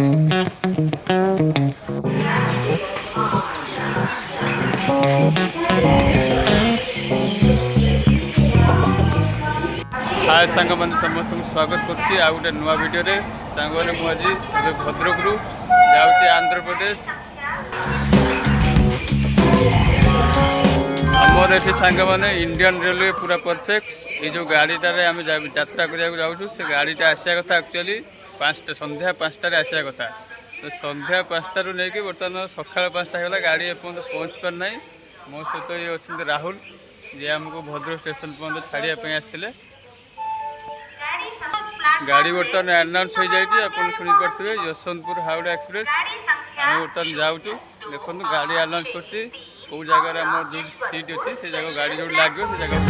हाय सांग मैंने समस्त स्वागत करुच्ची आ गए नुआ भिडियो सांग मैंने मुझे भद्रक रु जाऊँगी आंध्र प्रदेश आमर ये सांग मैंने इंडियन रेलवे पूरा परफेक्ट ये जो गाड़ीटार आम यात्रा करने जाऊँ से गाड़ीटा आसा कथा एक्चुअली 5टा संध्या 5टार आसा कथा तो संध्या 5टारू नहीं बर्तमान सका 5टा होगा गाड़ी एपर्त पहुँच पारना मो सहित ये अच्छा राहुल जी आमको भद्रक स्टेशन पर्यटन छाड़ापी आसते गाड़ी बर्तमान अनाउंस हो जाए आप शुणिपे यशवंतपुर हावड़ा एक्सप्रेस आम बर्तमान जाऊँ देखो गाड़ी अनाउंस कर जगार आम जो सीट अच्छी से जगह गाड़ी जो लगे से जगह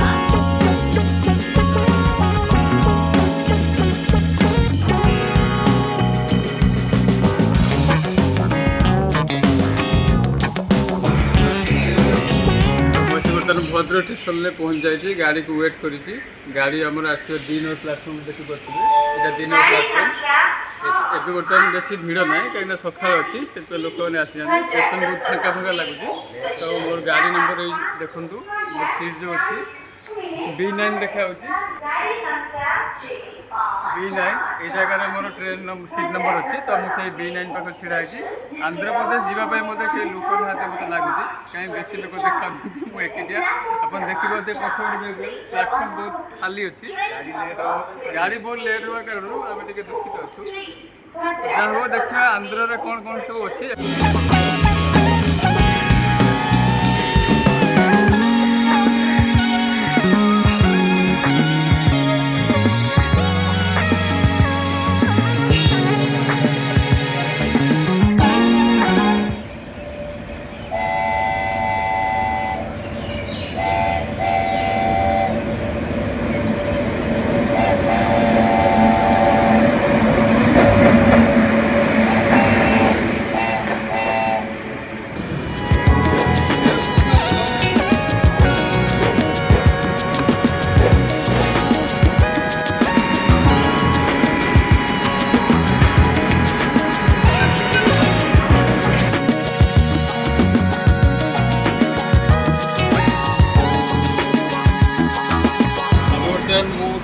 भद्रक स्टेशन में पहुँच जाए गाड़ी को वेट करी गाड़ी आमर आस 2 नंबर प्लाटफर्म देखिए यहाँ 2 नंबर प्लाटफर्म एवं बर्तमान बेसी भिड़ ना कहीं सका अच्छी से लोक मैंने आसी स्टेशन बहुत फाँका फाँका लगुच तो मोर गाड़ी नंबर देखूँ मोर सीट जो अच्छी B9 देखा B9 ये जगह मोर ट्रेन सीट नंबर अच्छी तो मुझे B9 पाखे छिड़ा आंध्र प्रदेश जावाई मत कई लोक ना मत लगुच कहीं बेसी लोक देखा मुझे एकिटिया आप देखिए पक्ष प्लाटफर्म बहुत खाली अच्छी तो गाड़ी बहुत लेट हुआ कारण आम टे दुखित अच्छु जहाँ हम देखा आंध्र कौन कौन सब अच्छी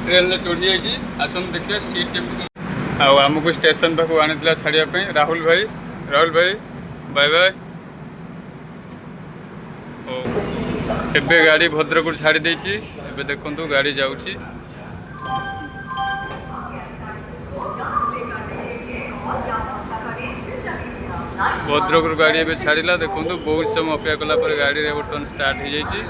ट्रेन में चढ़ी जाइए आसन देखिए सीट केमती आमको स्टेशन पाक आनी छाड़ापी राहुल भाई बाय बाय एबे गाड़ी भद्रक छाड़ी देती एबे देखु गाड़ी जाऊँगी भद्रक गाड़ी एबे छाड़ा देखु बहुत समय अपेक्षा कलापर गाड़ी बर्तमान स्टार्ट हो जाइए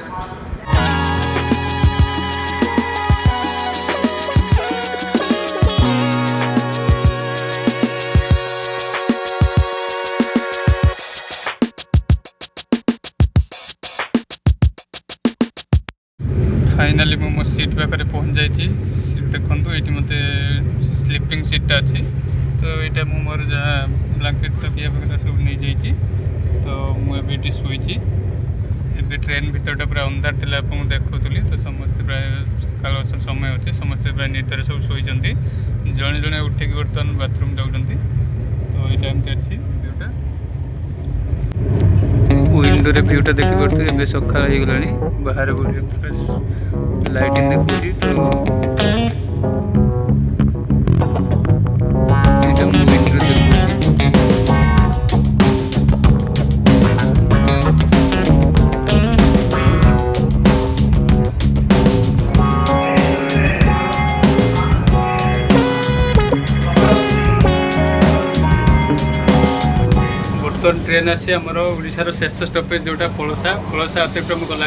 फाइनाली मो सीट पाखे पहुँच जाइए देखो ये मत स्लीपिंग सीटा अच्छी तो यहाँ मोर जहाँ ब्लांकेट तकिया वगैरह सब नहीं जाइए तो मुझे शुई एवं ट्रेन भीतर पूरा अंधार थी आप देखुली तो समस्ते प्राय सकाल समय अच्छे समस्ते प्राय निदर सब शोई जड़े जड़े उठिक बर्तमान बाथरूम जाऊँगी तो यहाँ एमती अच्छी व्यूटा विंडो व्यूटा देखी पड़ते ए सका हो गला बाहर लाइटिंग देखुची तो बर्तमान ट्रेन आसी आमर ओडिशार शेष स्टपेज जोटा पलसा अतिक्रम कला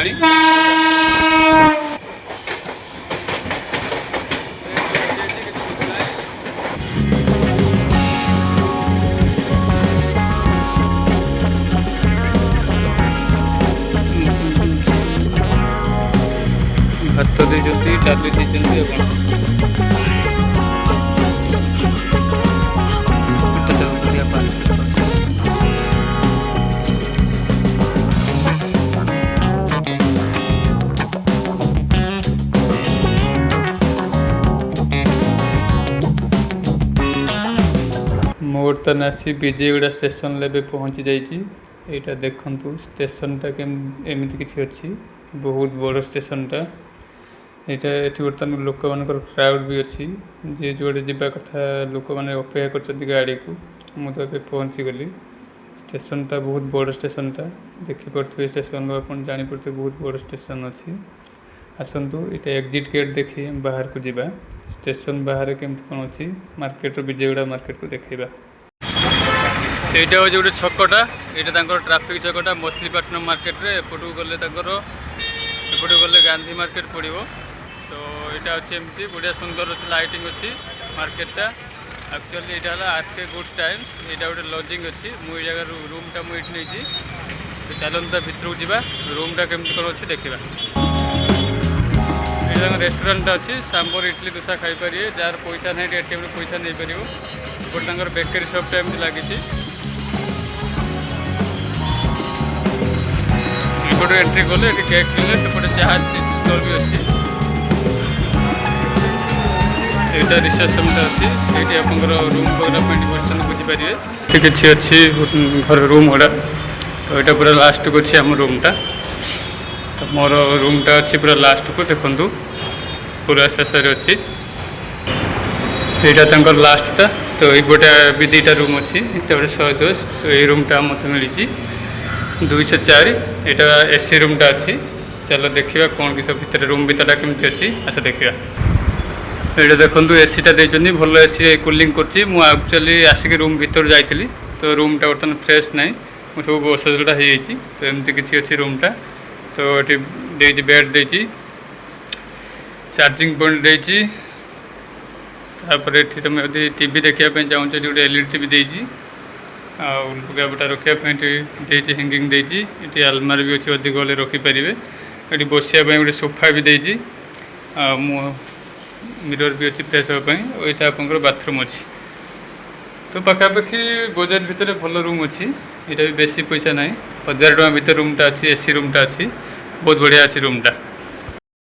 भात देती डाली देती ମୁଁ ବର୍ତ୍ତମାନ ଆସି ବିଜୟଗୁଡ଼ା ଷ୍ଟେସନରେ ଏବେ ପହଞ୍ଚି ଯାଇଛି। ଏଇଟା ଦେଖନ୍ତୁ ଷ୍ଟେସନଟା ଏମିତି କିଛି ଅଛି, ବହୁତ ବଡ଼ ଷ୍ଟେସନଟା। ଏଇଟା ଏଠି ବର୍ତ୍ତମାନ ଲୋକମାନଙ୍କର କ୍ରାଉଡ୍ ବି ଅଛି, ଯିଏ ଯୁଆଡ଼େ ଯିବା କଥା ଲୋକମାନେ ଅପେକ୍ଷା କରିଛନ୍ତି ଗାଡ଼ିକୁ। ମୁଁ ତ ଏବେ ପହଞ୍ଚିଗଲି। ଷ୍ଟେସନଟା ବହୁତ ବଡ଼ ଷ୍ଟେସନଟା, ଦେଖିପାରୁଥିବେ ଷ୍ଟେସନରୁ ଆପଣ ଜାଣିପାରୁଥିବେ ବହୁତ ବଡ଼ ଷ୍ଟେସନ ଅଛି। ଆସନ୍ତୁ ଏଇଟା ଏକ୍ଜିଟ୍ ଗେଟ୍ ଦେଖି ବାହାରକୁ ଯିବା। ଷ୍ଟେସନ ବାହାରେ କେମିତି କ'ଣ ଅଛି ମାର୍କେଟର ବିଜୟଗୁଡ଼ା ମାର୍କେଟକୁ ଦେଖାଇବା। এইটা হচ্ছে গোটে ছকটা, এটা তাঁর ট্রাফিক ছকটা মছলিপাটনম মার্কেটে। এপটু গলে তাঁর এপটু গলে গান্ধী মার্কেট পড়ব। তো এটা হচ্ছে এমতি বড়িয়া সুন্দর আছে, লাইটিং অছি মার্কেটটা। আকচুয়ালি এটা হল আরকে গুড টাইমস, এটা গোটে লজিং অছি। মু এই জায়গার রুমটা মু এটি নেইছি। তো চালন্তু তা ভিতরକୁ ଯିବା, রুমটা কেমতি কোন ଅଛି ଦେଖିବା। এটা তাঁর রেস্টুরেন্টটা ଅଛି, সাম্বর ইডলি দোসা খাইপারিবে। যার পয়সা নাই এটিএমরে পয়সা নেইপারিব। এপটে তাঁর বেকারি শপটা এমতি লাগিছি। এপটে এন্ট্রি কলে এটি কেক কিনলে, সেপটে চাହା ଷ୍ଟଲ୍ ବି ଅଛି। এইটা রিসেপশনটা ଅଛି, এইটি আপনার রুম বগেরা ପାଇଁ ডিপোজিশন বুঝিপারে। এটি কিছু ଅଛି ঘর রুম গুড়া। তো এটা পুরা লাস্টକୁ ଅଛି ଆମ রুমটা। তো মোর রুমটা ଅଛି পুরা লাস্টକୁ, দেখন্তু পুরা শেষରେ ଅଛି। এইটা তাঙ্কর লাস্টটা। তো এই গোটা ବି ଦୁଇଟା রুম ଅଛି, এটা ଗୋଟେ 110। তো এই রুমটা মতো মিଳିଛି 204। এটা এসি রুমটা ଅଛି। চলো ଦେଖିବା କ'ଣ କିସ ଭିତରେ ରୁମ୍ ଭିତରଟା କେମିତି ଅଛି। ଆସ ଦେଖିବା। ଏଇଟା ଦେଖନ୍ତୁ ଏସିଟା ଦେଇଛନ୍ତି, ଭଲ ଏସି କୁଲିଂ କରୁଛି। ମୁଁ ଆକ୍ଚୁଆଲି ଆସିକି ରୁମ୍ ଭିତରୁ ଯାଇଥିଲି, ତ ରୁମ୍ଟା ବର୍ତ୍ତମାନ ଫ୍ରେଶ୍ ନାହିଁ, ମୁଁ ସବୁ ଅସଜଡ଼ା ହେଇଯାଇଛି। ତ ଏମିତି କିଛି ଅଛି ରୁମ୍ଟା। ତ ଏଠି ଦେଇଛି ବେଡ଼୍ ଦେଇଛି, ଚାର୍ଜିଂ ପଏଣ୍ଟ ଦେଇଛି। ତାପରେ ଏଠି ତୁମେ ଯଦି ଟିଭି ଦେଖିବା ପାଇଁ ଚାହୁଁଛ, ଏଠି ଗୋଟେ ଏଲ୍ଇଡ଼ି ଟିଭି ଦେଇଛି। ଆଉ ଲୁଗାପଟା ରଖିବା ପାଇଁ ଏଠି ଦେଇଛି, ହ୍ୟାଙ୍ଗିଂ ଦେଇଛି। ଏଠି ଆଲମାରି ବି ଅଛି, ଅଧିକ ହେଲେ ରଖିପାରିବେ। ଏଠି ବସିବା ପାଇଁ ଗୋଟେ ସୋଫା ବି ଦେଇଛି। ଆଉ ମୁଁ ମିରର ବି ଅଛି ଫ୍ରେଶ୍ ହେବା ପାଇଁ। ଏଇଟା ଆପଣଙ୍କର ବାଥରୁମ୍ ଅଛି। ତ ପାଖାପାଖି ବଜେଟ୍ ଭିତରେ ଭଲ ରୁମ୍ ଅଛି। ଏଇଟା ବି ବେଶୀ ପଇସା ନାହିଁ, 1000 ଟଙ୍କା ଭିତରେ ରୁମ୍ଟା ଅଛି, ଏସି ରୁମ୍ଟା ଅଛି। ବହୁତ ବଢ଼ିଆ ଅଛି ରୁମ୍ଟା।